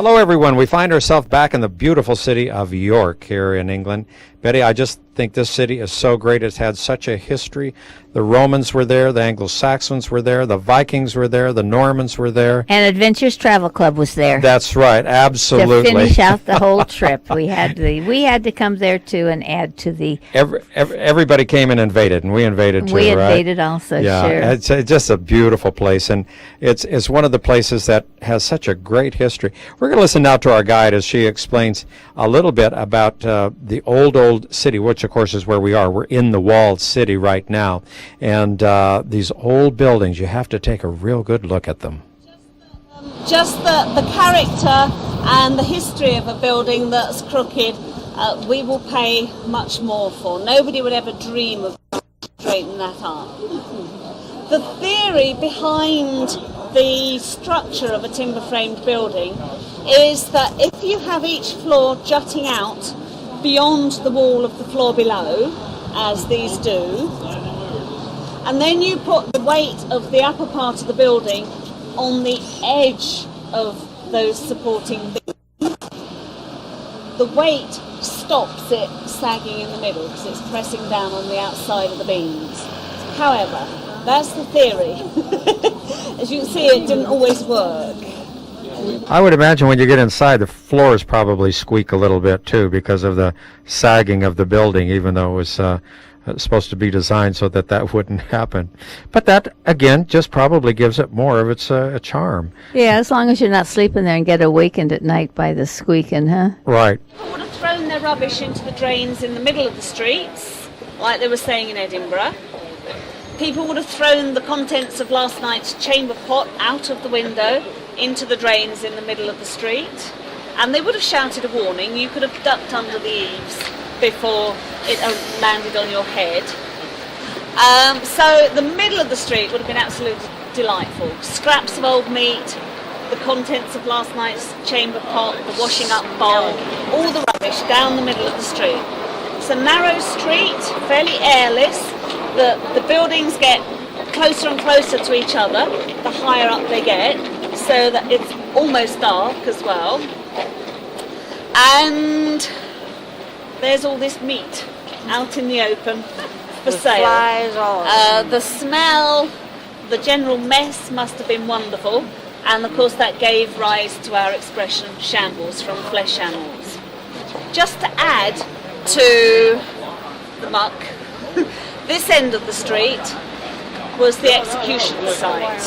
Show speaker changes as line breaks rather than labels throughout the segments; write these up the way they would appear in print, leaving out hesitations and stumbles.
Hello, everyone. We find ourselves back in the beautiful city of York here in England. Betty, I just think this city is so great. It's had such a history. The Romans were there, the Anglo-Saxons were there, the Vikings were there, the Normans were there.
And Adventures Travel Club was there.
That's right, absolutely.
To finish out the whole trip, we had to come there too and add to the.
Everybody came and invaded, and we invaded too.
We
right?
invaded also,
yeah,
sure.
It's just a beautiful place, and it's one of the places that has such a great history. We're going to listen now to our guide as she explains a little bit about the old city, which of course is where we are. We're in the walled city right now, and these old buildings, you have to take a real good look at them.
Just the character and the history of a building that's crooked, we will pay much more for. Nobody would ever dream of straightening that up. The theory behind the structure of a timber-framed building is that if you have each floor jutting out beyond the wall of the floor below, as these do, and then you put the weight of the upper part of the building on the edge of those supporting beams, the weight stops it sagging in the middle because it's pressing down on the outside of the beams. However, that's the theory. As you can see, it didn't always work.
I would imagine when you get inside, the floors probably squeak a little bit too because of the sagging of the building, even though it was supposed to be designed so that wouldn't happen. But that, again, just probably gives it more of its charm.
Yeah, as long as you're not sleeping there and get awakened at night by the squeaking, huh?
Right.
People would have thrown their rubbish into the drains in the middle of the streets, like they were saying in Edinburgh. People would have thrown the contents of last night's chamber pot out of the window into the drains in the middle of the street, and they would have shouted a warning. You could have ducked under the eaves before it landed on your head. So the middle of the street would have been absolutely delightful. Scraps of old meat, the contents of last night's chamber pot, the washing up bowl, all the rubbish down the middle of the street. It's a narrow street, fairly airless. The buildings get closer and closer to each other the higher up they get, so that it's almost dark as well. And there's all this meat out in the open for sale. The smell, the general mess must have been wonderful, and of course that gave rise to our expression shambles from flesh animals. Just to add to the muck, this end of the street was the execution site.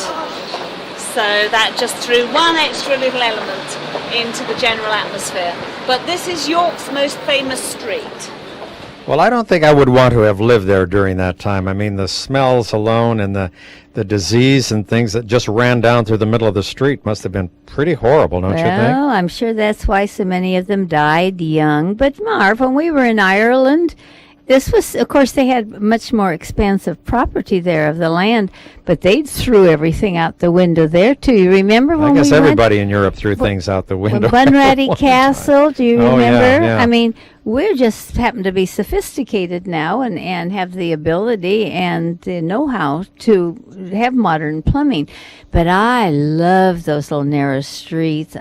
So that just threw one extra little element into the general atmosphere. But this is York's most famous street.
Well, I don't think I would want to have lived there during that time. I mean, the smells alone and the disease and things that just ran down through the middle of the street must have been pretty horrible, don't you think?
Well, I'm sure that's why so many of them died young. But Marv, when we were in Ireland, this was, of course, they had much more expansive property there of the land, but they threw everything out the window there, too. You remember when we
I guess everybody in Europe threw things out the window.
Bunratty Castle, do you remember?
Yeah.
I mean, we just happen to be sophisticated now and have the ability and the know-how to have modern plumbing. But I love those little narrow streets.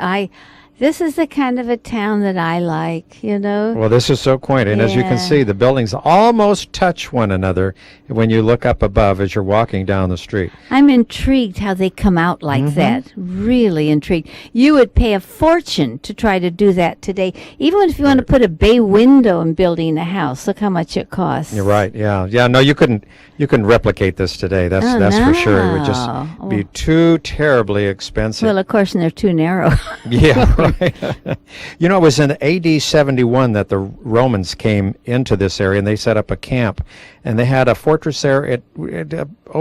This is the kind of a town that I like, you know.
Well, this is so quaint, and as you can see, the buildings almost touch one another when you look up above as you're walking down the street.
I'm intrigued how they come out like that. Really intrigued. You would pay a fortune to try to do that today. Even if you want to put a bay window in building a house, look how much it costs.
You're right. Yeah. No, you couldn't replicate this today. That's for sure. It would just be too terribly expensive.
Well, of course, and they're too narrow.
Yeah, right. You know, it was in AD 71 that the Romans came into this area, and they set up a camp, and they had a fortress there. It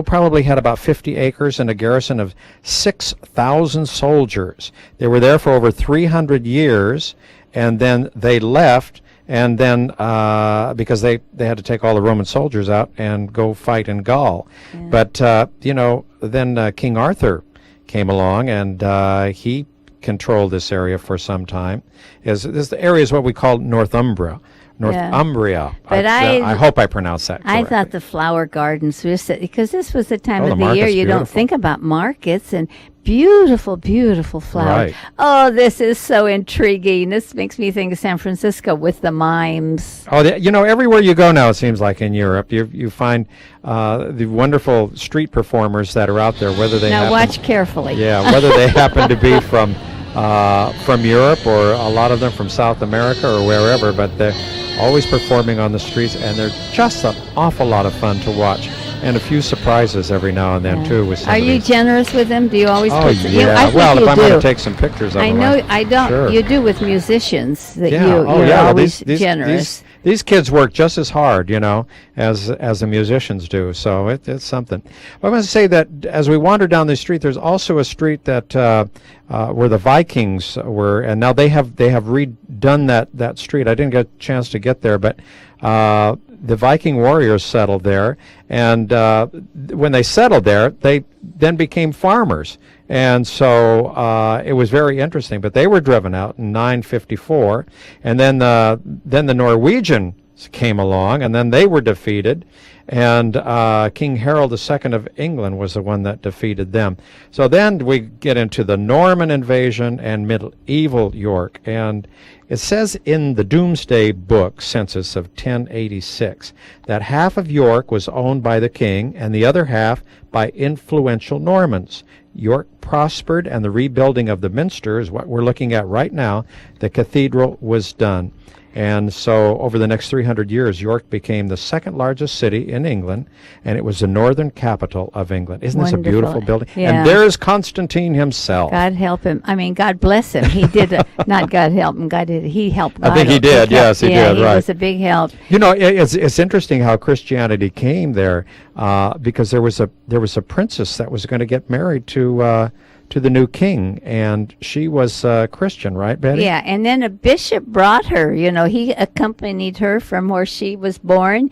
probably had about 50 acres and a garrison of 6,000 soldiers. They were there for over 300 years, and then they left. And then, because they had to take all the Roman soldiers out and go fight in Gaul. Yeah. But, then King Arthur came along, and he controlled this area for some time. The area is what we call Northumbria, Northumbria.
But
I hope I pronounced that correctly.
I thought the flower gardens were because this was the time
Oh,
of
the
the year
market's
you don't
beautiful.
think about markets and beautiful, beautiful flowers.
Right.
Oh, this is so intriguing. This makes me think of San Francisco with the mimes.
Oh, everywhere you go now, it seems like in Europe, you find the wonderful street performers that are out there, whether they
Now
happen,
watch carefully.
yeah, whether they happen to be from Europe or a lot of them from South America or wherever, but they're always performing on the streets, and they're just an awful lot of fun to watch, and a few surprises every now and then too. With some
Are
of
you
these.
generous with them? Do you always?
Oh
put
yeah.
I think
Well,
you
if I'm
do.
going to take some pictures of
I
them,
know I don't.
Sure.
You do with musicians that
Yeah.
you're
Well,
always
these
generous.
These kids work just as hard, as the musicians do. So it's something. I want to say that as we wander down this street, there's also a street that where the Vikings were, and now they have redone that street. I didn't get a chance to get there, but the Viking warriors settled there, and when they settled there, they then became farmers. And so it was very interesting. But they were driven out in 954, and then the Norwegians came along, and then they were defeated. And King Harold II of England was the one that defeated them. So then we get into the Norman invasion and medieval York. And it says in the Domesday Book, census of 1086, that half of York was owned by the king and the other half by influential Normans. York prospered, and the rebuilding of the minster is what we're looking at right now. The cathedral was done. And so over the next 300 years, York became the second largest city in England, and it was the northern capital of England. Isn't this a
Wonderful.
beautiful building?
Yeah.
And there's Constantine himself.
God help him. I mean, God bless him. He did not God help him. He helped God.
I think he did. Yes, he did.
He
Right.
was a big help.
It's interesting how Christianity came there, because there was a princess that was going to get married to the new king, and she was Christian, right, Betty?
Yeah, and then a bishop brought her. He accompanied her from where she was born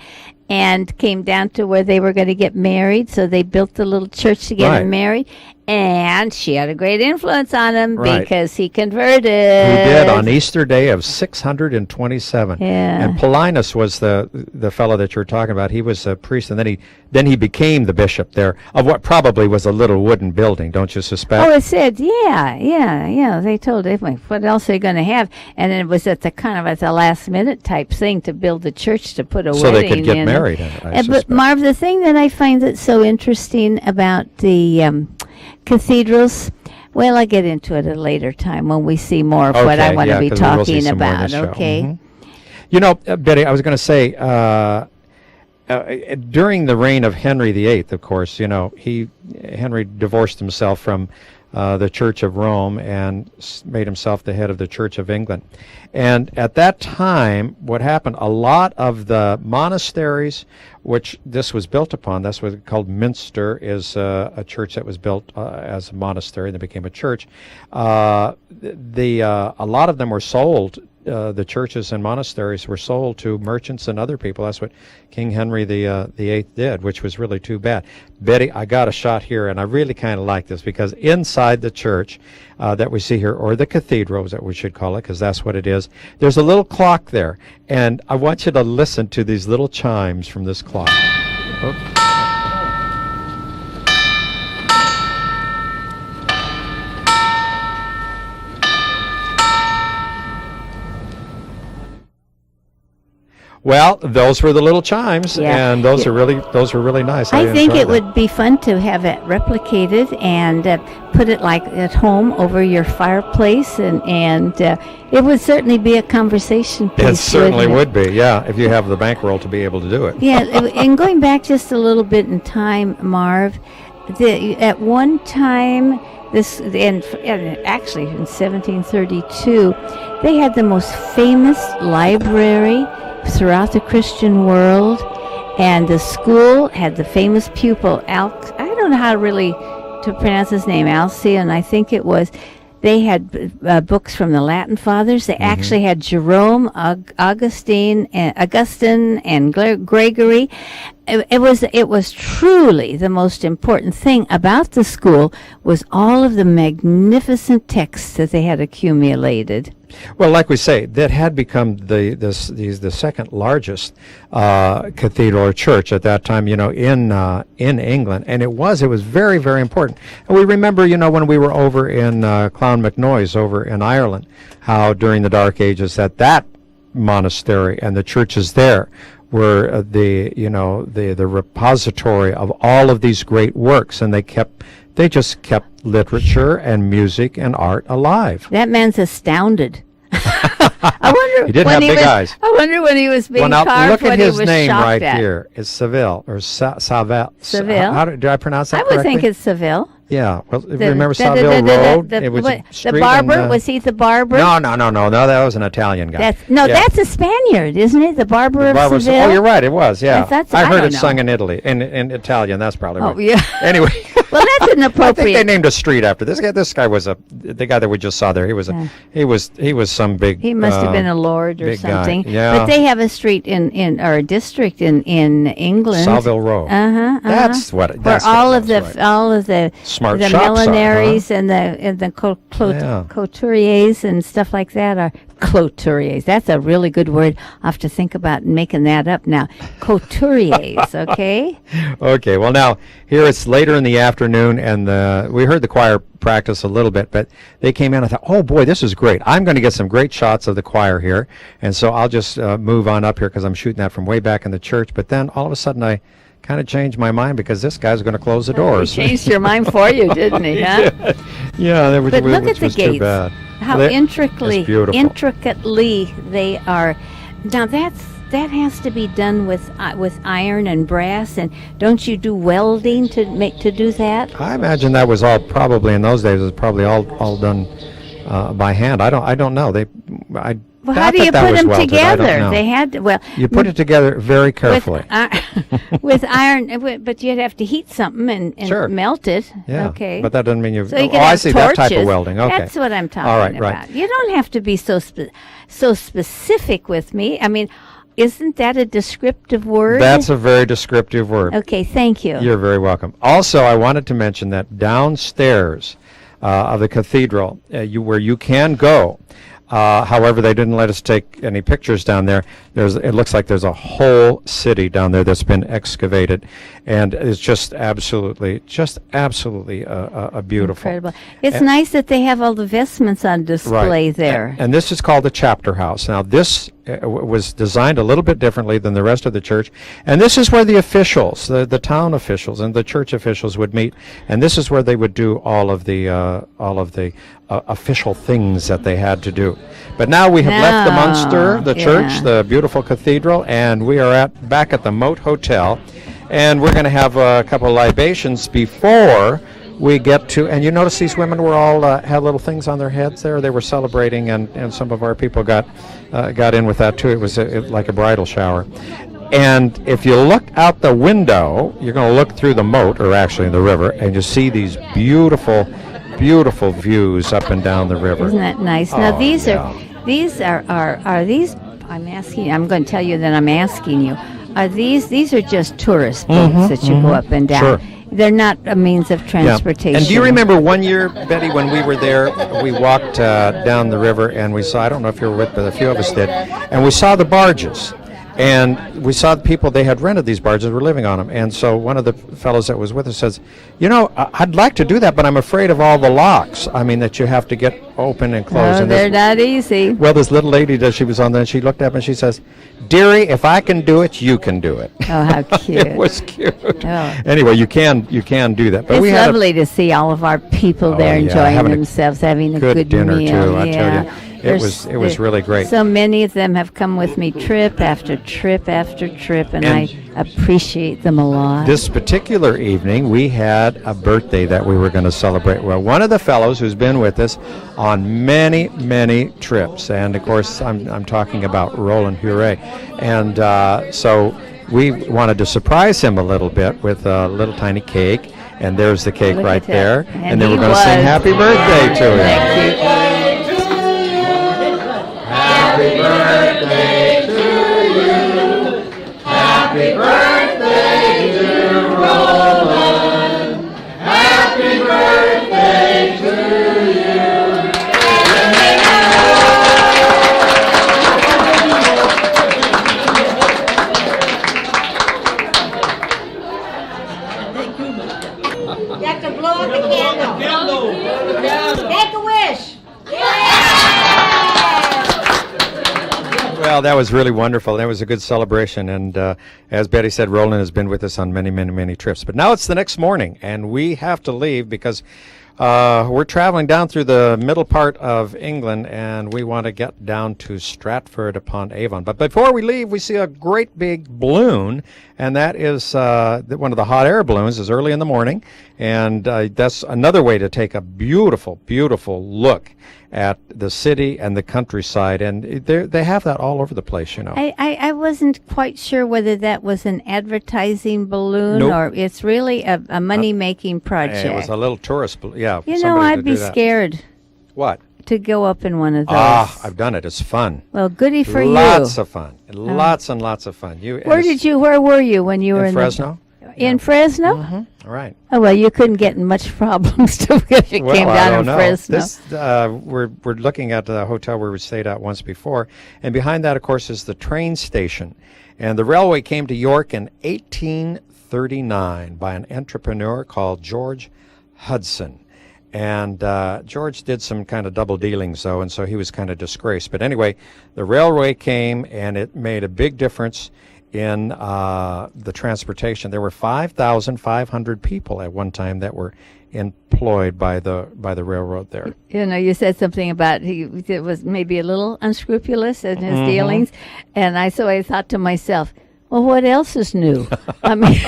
and came down to where they were going to get married. So they built the little church to get
Right.
him married. And she had a great influence on him
Right.
because he converted.
He did on Easter Day of 627.
Yeah.
And Paulinus was the fellow that you're talking about. He was a priest, and then he became the bishop there of what probably was a little wooden building, don't you suspect?
Oh, it said, yeah. They told him, what else are they going to have? And it was at the last minute type thing to build the church to put a
So
wedding
they could get
in
married,
it.
I
But
suspect.
Marv, the thing that I find that's so interesting about the cathedrals, well, I get into it at a later time when we see more of what I
Okay,
want
yeah,
to be
'cause we will see
talking
some more in
about,
this show.
okay?
Mhm. Betty, I was going to say, during the reign of Henry VIII, of course, Henry divorced himself from the Church of Rome and made himself the head of the Church of England. And at that time, what happened, a lot of the monasteries which this was built upon, that's what it's called. Minster is a church that was built as a monastery and then became a church. A lot of them were sold. The churches and monasteries were sold to merchants and other people. That's what King Henry the VIII did, which was really too bad. Betty, I got a shot here, and I really kind of like this because inside the church that we see here, or the cathedral, as we should call it, because that's what it is, there's a little clock there, and I want you to listen to these little chimes from this clock. Oops. Well, those were the little chimes,
Yeah.
and those were really nice.
I think
enjoyed
it would be fun to have it replicated and put it like at home over your fireplace, and it would certainly be a conversation piece.
It certainly
wouldn't
would be, yeah, if you have the bankroll to be able to do it.
Yeah, and going back just a little bit in time, Marv, at one time, and actually in 1732, they had the most famous library throughout the Christian world, and the school had the famous pupil, I don't know how to pronounce his name, Alcian, I think it was. They had books from the Latin fathers. They actually had Jerome, Augustine, and Gregory. It was truly the most important thing about the school was all of the magnificent texts that they had accumulated.
Well, like we say, that had become the second largest cathedral or church at that time, in England, and it was very, very important. And we remember, when we were over in Clonmacnoise over in Ireland, how during the Dark Ages that monastery and the churches there were the repository of all of these great works, and they just kept literature and music and art alive.
That man's astounded. I wonder
He did have big eyes.
I wonder when he was being
Well, now
carved,
look at
what he
his
was
name
shocked
right
at.
here. It's Seville or Saville.
Seville?
How did I pronounce that
I would
correctly?
think it's Seville.
Yeah. Well, remember Saville Road? It was a
the
street
barber?
in,
Was he the barber?
No. That was an Italian guy. Yeah.
That's a Spaniard, isn't it? The barber of
Barber-
Seville.
Oh, you're right. It was. Yeah. I heard
don't
it
know.
sung in Italy, in Italian. That's probably right.
Oh, yeah.
Anyway.
Well, that's
I think they
inappropriate.
named a street after this guy. This guy was the guy that we just saw there. He was he was some big.
He must have been a lord or
big guy.
something.
Yeah.
But they have a street or a district in England.
Saville Road. That's what.
Where
That's
all
what
of
it was, right.
all of the
Smart
the
shops are,
millineries and the
Yeah.
couturiers and stuff like that are couturiers. That's a really good word. I'll have to think about making that up now. Couturiers, okay?
Okay, well now here it's later in the afternoon, and we heard the choir practice a little bit, but they came in. I thought, oh boy, this is great. I'm going to get some great shots of the choir here, and so I'll just move on up here because I'm shooting that from way back in the church. But then all of a sudden I kind of changed my mind because this guy's going to close the doors.
He changed your mind for you, didn't he? Huh?
Yeah, that was,
But look
which
at the
was too
gates.
bad.
How
Well,
intricately
beautiful.
they are. Now that has to be done with iron and brass, and don't you do welding to do that?
I imagine that was all probably in those days. It was probably all done by hand. I don't know.
Well, how do you put them together? They had to,
you put it together very carefully.
With iron, but you'd have to heat something and
Sure.
melt it.
Yeah,
Okay.
but that doesn't mean you.
So you
oh,
can
I
have
see
torches.
that type of welding. Okay,
That's what I'm talking
All right,
about.
right.
You don't have to be so specific with me. I mean, isn't that a descriptive word?
That's a very descriptive word.
Okay, thank you.
You're very welcome. Also, I wanted to mention that downstairs of the cathedral, where you can go. However, they didn't let us take any pictures down there. It looks like there's a whole city down there that's been excavated, and it's just absolutely a beautiful.
Incredible. It's nice that they have all the vestments on display there.
And this is called the chapter house. Now, this was designed a little bit differently than the rest of the church, and this is where the officials, the town officials and the church officials would meet, and this is where they would do all of the official things that they had to do. But now we have left the Munster, the church, the beautiful cathedral, and we are back at the Moat Hotel, and we're going to have a couple of libations before we get to, and you notice these women were all had little things on their heads there. They were celebrating, and some of our people got in with that too. It was like a bridal shower. And if you look out the window, you're going to look through the moat, or actually in the river, and you see these beautiful views up and down the river.
Isn't that nice? Now these are these? I'm going to tell you that I'm asking you. Are these are just tourist boats that you go up and down?
Sure.
They're not a means of transportation.
Yeah. And do you remember one year, Betty, when we were there, we walked down the river and we saw, I don't know if you were with, but a few of us did, and we saw the barges. And we saw the people, they had rented these barges, were living on them. And so one of the fellows that was with us says, I'd like to do that, but I'm afraid of all the locks. I mean, that you have to get open and close.
Oh,
and
they're not easy.
Well, this little lady, she was on there, and she looked up and she says, "Dearie, if I can do it, you can do it."
Oh, how cute.
It was cute.
Oh.
Anyway, you can do that. But
It's
we had
lovely to see all of our people there enjoying
themselves,
having a
good dinner
meal.
too, I tell you. It was really great.
So many of them have come with me trip after trip after trip, and I appreciate them a lot.
This particular evening, we had a birthday that we were going to celebrate. Well, one of the fellows who's been with us on many, many trips, and of course, I'm talking about Roland Hure, and so we wanted to surprise him a little bit with a little tiny cake, and there's the cake
Look
right
at
there,
that.
and then we're going to sing happy birthday to him.
Thank you.
Happy birthday to you. Happy birthday to Roland. Happy birthday to you.
Blow out the candle. Make a wish.
Well, that was really wonderful. That was a good celebration. And as Betty said, Roland has been with us on many, many, many trips. But now it's the next morning, and we have to leave because we're traveling down through the middle part of England, and we want to get down to Stratford-upon-Avon. But before we leave, we see a great big balloon, and that is one of the hot air balloons. Is early in the morning, and that's another way to take a beautiful, beautiful look at the city and the countryside, and they have that all over the place, you know.
I wasn't quite sure whether that was an advertising balloon
Nope.
or it's really a money-making project.
It was a little tourist, yeah.
You know,
somebody to
I'd be
do that.
scared
What?
to go up in one of those.
I've done it. It's fun.
Well, goody for you.
Lots of fun. Lots and lots of fun.
Where were you when you were
in
in
Fresno?
In Fresno?
Mm-hmm. All right.
Oh, well, you couldn't get in much problems if you came
I
down
don't
in
know.
Fresno.
This, we're looking at the hotel where we stayed at once before, and behind that, of course, is the train station. And the railway came to York in 1839 by an entrepreneur called George Hudson. And George did some kind of double dealings, though, and so he was kind of disgraced. But anyway, the railway came, and it made a big difference in the transportation. There were 5,500 people at one time that were employed by the railroad there.
You know, you said something about it was maybe a little unscrupulous in his dealings, and I thought to myself, well, what else is new? I mean,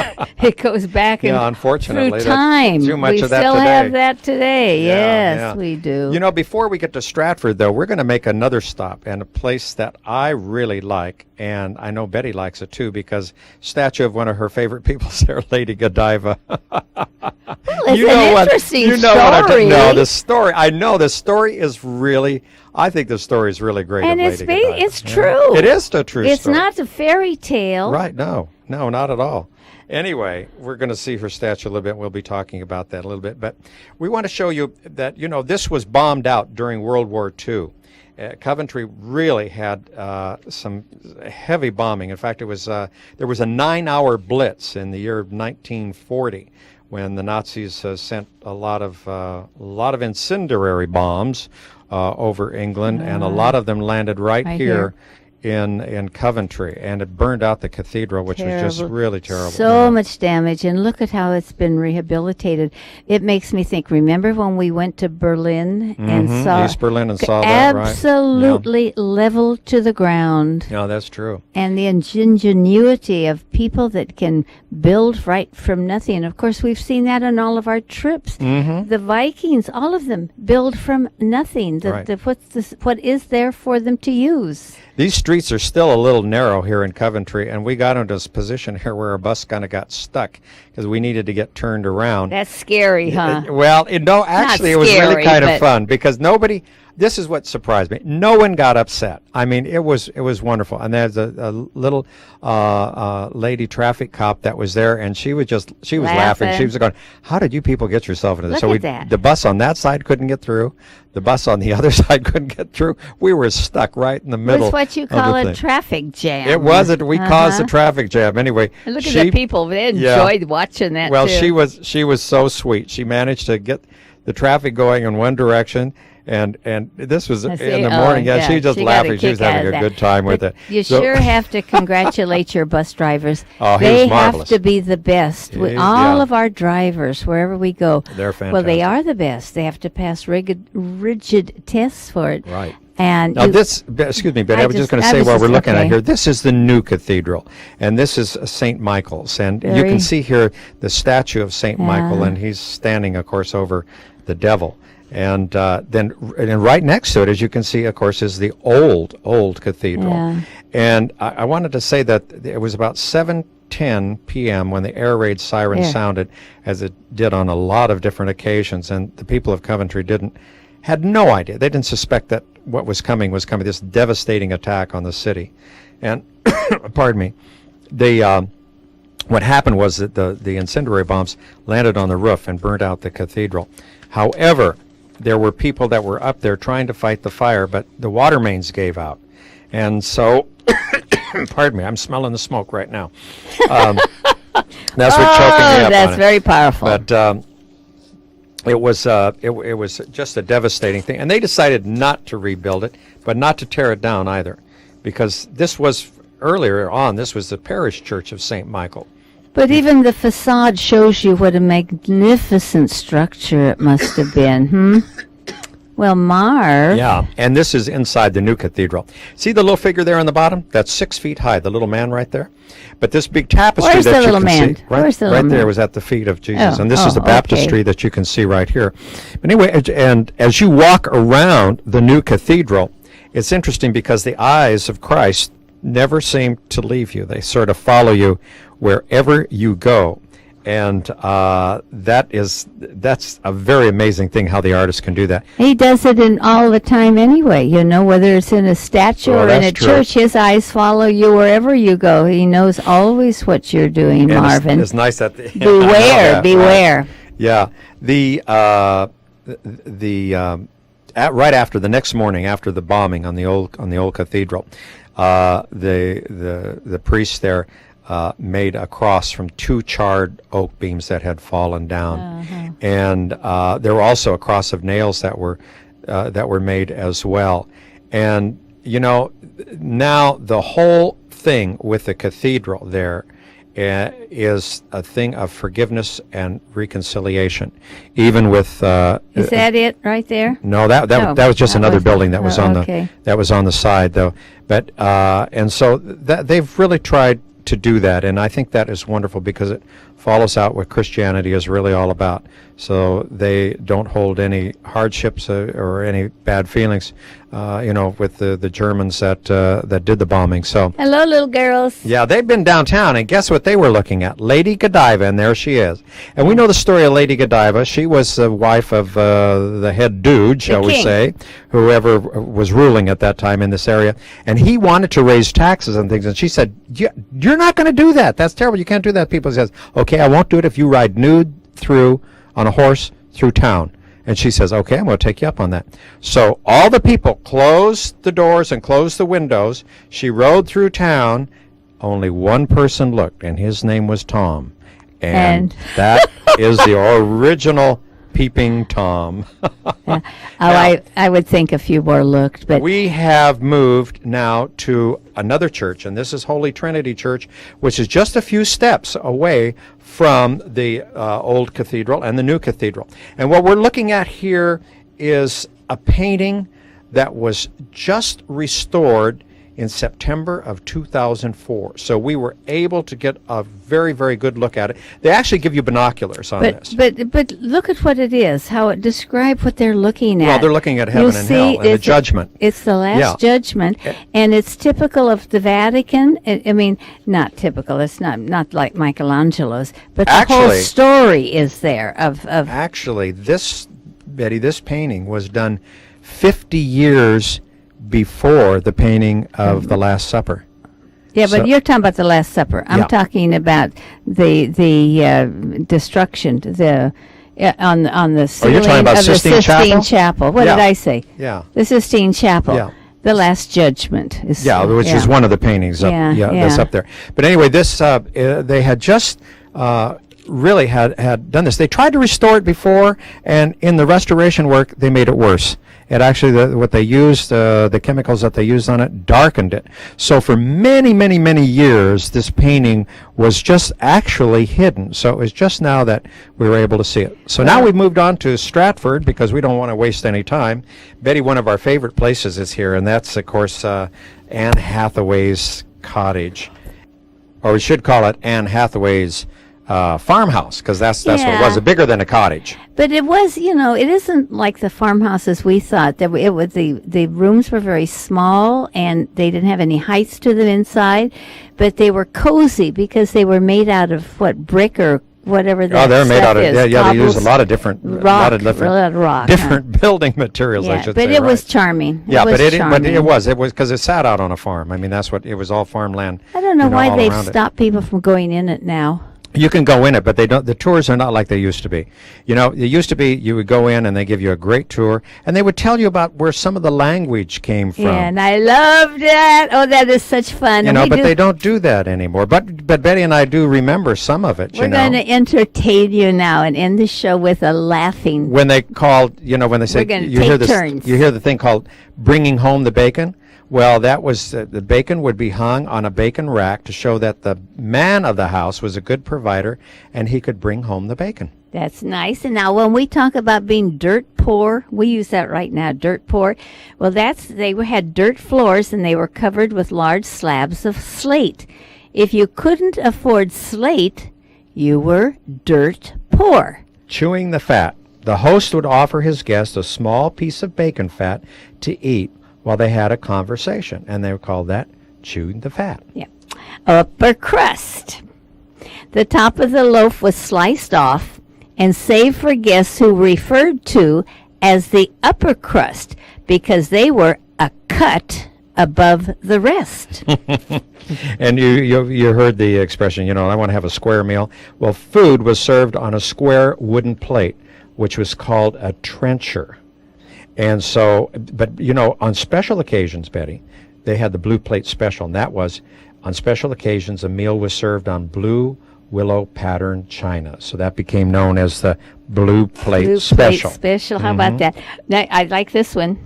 it goes back
unfortunately,
through time.
too much
we
of that
still
today.
have that today.
Yeah,
Yes, we do.
You know, before we get to Stratford, though, we're going to make another stop, and a place that I really like, and I know Betty likes it too, because statue of one of her favorite people there, Lady Godiva.
It's an interesting story.
The story. I know the story is really. I think the story is really great.
And
of
it's
Lady Godiva.
it's true.
It is a true story.
It's not a fairy tale.
Right, no, not at all. Anyway, we're going to see her statue a little bit. We'll be talking about that a little bit. But we want to show you that, you know, this was bombed out during World War II. Coventry really had some heavy bombing. In fact, there was a 9-hour blitz in the year of 1940 when the Nazis sent a lot of incendiary bombs over England, and a lot of them landed right here in Coventry, and it burned out the cathedral, which was just really terrible.
So much damage, and look at how it's been rehabilitated. It makes me think, remember when we went to Berlin and saw
East Berlin and saw that, right?
Absolutely level to the ground.
No, that's true.
And the ingenuity of people that can build right from nothing. Of course, we've seen that on all of our trips. The Vikings, all of them, build from nothing. What is there for them to use?
These streets are still a little narrow here in Coventry, and we got into this position here where our bus kind of got stuck because we needed to get turned around.
That's scary, huh?
Actually, it was really kind of fun because this is what surprised me. No one got upset. I mean, it was wonderful. And there's a little lady traffic cop that was there, and she was laughing. She was going, "How did you people get yourself into this?"
Look at that.
The bus on that side couldn't get through. The bus on the other side couldn't get through. We were stuck right in the middle.
It's what you call a traffic jam.
It wasn't. We caused the traffic jam. Anyway,
and look at the people. They enjoyed watching that.
Well,
too.
she was so sweet. She managed to get the traffic going in one direction. And this was in the morning. She was just laughing. She was having a good time with it.
You sure have to congratulate your bus drivers.
Oh,
they
marvelous.
have to be the best. All of our drivers, wherever we go,
they're fantastic.
Well, they are the best. They have to pass rigid tests for it.
Right.
And
now excuse me, Betty, I was just going to say while we're looking at here, this is the new cathedral, and this is St. Michael's, and you can see here the statue of St. Michael, and he's standing, of course, over the devil. And then right next to it, as you can see, of course, is the old cathedral.
Yeah.
And I wanted to say that it was about 7:10 p.m. when the air raid siren sounded, as it did on a lot of different occasions. And the people of Coventry had no idea. They didn't suspect that what was coming, this devastating attack on the city. And, pardon me, what happened was that the incendiary bombs landed on the roof and burned out the cathedral. However, there were people that were up there trying to fight the fire, but the water mains gave out. And so, pardon me, I'm smelling the smoke right now. That's what's choking me up.
That's very powerful.
But it was just a devastating thing, and they decided not to rebuild it, but not to tear it down either, because this was earlier on. This was the parish church of St. Michael.
But even the facade shows you what a magnificent structure it must have been. Well, Marv.
Yeah, and this is inside the new cathedral. See the little figure there on the bottom? That's 6 feet high, the little man right there. But this big tapestry
Where's
that
the
you
little
can
man?
see
Where's the
right
little
there
man?
was at the feet of Jesus.
Oh,
And this is the baptistry
okay.
that you can see right here. But anyway, and as you walk around the new cathedral, it's interesting because the eyes of Christ never seem to leave you. They sort of follow you wherever you go. And that's a very amazing thing, how the artist can do that.
He does it in all the time anyway, whether it's in a statue or in a
that's true.
church, his eyes follow you wherever you go. He knows always what you're doing,
And
Marvin.
it's nice that the,
Beware, beware.
Right. Yeah, right after the next morning, after the bombing on the old cathedral, the priest there made a cross from 2 charred oak beams that had fallen down, and there were also a cross of nails that were made as well. And now the whole thing with the cathedral there is a thing of forgiveness and reconciliation, even with.
Is that it right there?
No, that was just another building that was on the side though. But and so they've really tried to do that, and I think that is wonderful because it follows out what Christianity is really all about. So they don't hold any hardships or any bad feelings, with the Germans that did the bombing. So
Hello, little girls.
yeah, they've been downtown, and guess what they were looking at? Lady Godiva, and there she is. And we know the story of Lady Godiva. She was the wife of the head dude, shall we say, whoever was ruling at that time in this area. And he wanted to raise taxes and things, and she said, "You're not going to do that. That's terrible. You can't do that." People says, "Okay, I won't do it if you ride nude on a horse through town." And she says, "Okay, I'm going to take you up on that." So all the people closed the doors and closed the windows. She rode through town. Only one person looked, and his name was Tom. And that is the original Peeping Tom.
Now, I would think a few more looked, but
we have moved now to another church, and this is Holy Trinity Church, which is just a few steps away from the old cathedral and the new cathedral. And what we're looking at here is a painting that was just restored in September of 2004. So we were able to get a very, very good look at it. They actually give you binoculars on this.
But look at what it is, how it describes what they're looking at.
Well, they're looking at heaven and hell and the judgment.
It's the last judgment, and it's typical of the Vatican. I mean, not typical. It's not like Michelangelo's, but the whole story is there of.
Actually, Betty, this painting was done 50 years before the painting of the Last Supper.
Yeah, but you're talking about the Last Supper. I'm talking about the destruction, on the ceiling
you're talking about
of the
Sistine
Chapel. What did I say?
Yeah.
The Sistine Chapel.
Yeah.
The Last Judgment is.
Yeah, which is one of the paintings up, that's up there. But anyway, this they had just really had done this. They tried to restore it before, and in the restoration work, they made it worse. It actually, what they used, the chemicals that they used on it, darkened it. So for many, many, many years, this painting was just actually hidden. So it was just now that we were able to see it. So now we've moved on to Stratford because we don't want to waste any time. Betty, one of our favorite places is here, and that's, of course, Anne Hathaway's cottage. Or we should call it Anne Hathaway's farmhouse, because that's what it was, bigger than a cottage.
But it was, it isn't like the farmhouses we thought. That it was the rooms were very small and they didn't have any heights to them inside, but they were cozy because they were made out of brick or whatever that
they're made out of
is.
they use a lot of different
rock,
different building materials. I should
but
say.
It was charming.
Yeah,
but
it was because it sat out on a farm. I mean, that's what it was, all farmland.
I don't know why
all
they've
around it.
stopped people from going in it now.
You can go in it, but they don't. The tours are not like they used to be. You know, it used to be you would go in and they give you a great tour, and they would tell you about where some of the language came from.
Yeah, and I loved that. Oh, that is such fun.
You
And
know,
we
but they don't do that anymore. But Betty and I do remember some of it.
We're
you know,
going to entertain you now and end the show with a laughing.
when they called, you know, when they say
We're gonna
you hear
take
this,
turns.
you hear the thing called bringing home the bacon. Well, that was the bacon would be hung on a bacon rack to show that the man of the house was a good provider and he could bring home the bacon.
That's nice. And now when we talk about being dirt poor, we use that right now, dirt poor. Well, had dirt floors and they were covered with large slabs of slate. If you couldn't afford slate, you were dirt poor.
Chewing the fat. The host would offer his guest a small piece of bacon fat to eat while they had a conversation, and they would call that chewing the fat.
Yeah. Upper crust. The top of the loaf was sliced off and saved for guests who referred to as the upper crust because they were a cut above the rest.
And you heard the expression, you know, I want to have a square meal. Well, food was served on a square wooden plate, which was called a trencher. And so, but, you know, on special occasions, Betty, they had the blue plate special, and that was, on special occasions, a meal was served on blue willow pattern china. So that became known as the blue plate
Blue
special.
Plate special. How about that? Now, I like this one.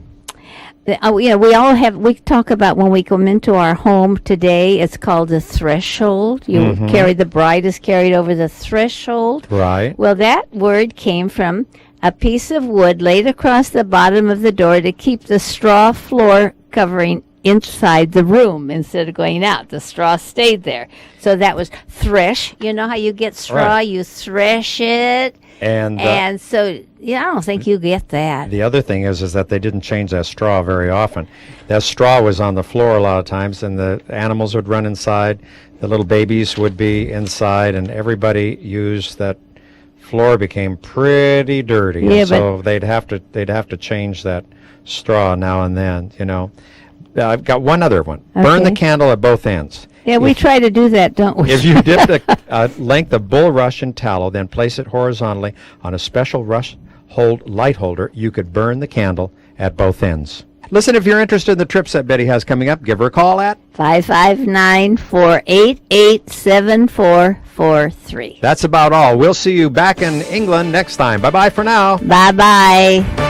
We talk about when we come into our home today, it's called the threshold. You carry, the bride is carried over the threshold.
Right.
Well, that word came from a piece of wood laid across the bottom of the door to keep the straw floor covering inside the room instead of going out. The straw stayed there. So that was thresh. You know how you get straw?
Right.
You thresh it.
And
So, yeah, I don't think you get that.
the other thing is that they didn't change that straw very often. That straw was on the floor a lot of times, and the animals would run inside. The little babies would be inside, and everybody used that. Floor became pretty dirty,
Yeah,
and so they'd have to change that straw now and then. You know, I've got one other one. Burn the
Okay.
candle at both ends.
Yeah, we try to do that, don't we?
If you dip the length of bulrush in tallow, then place it horizontally on a special light holder, you could burn the candle at both ends. Listen, if you're interested in the trips that Betty has coming up, give her a call at
559-488-7443.
That's about all. We'll see you back in England next time. Bye-bye for now.
Bye-bye.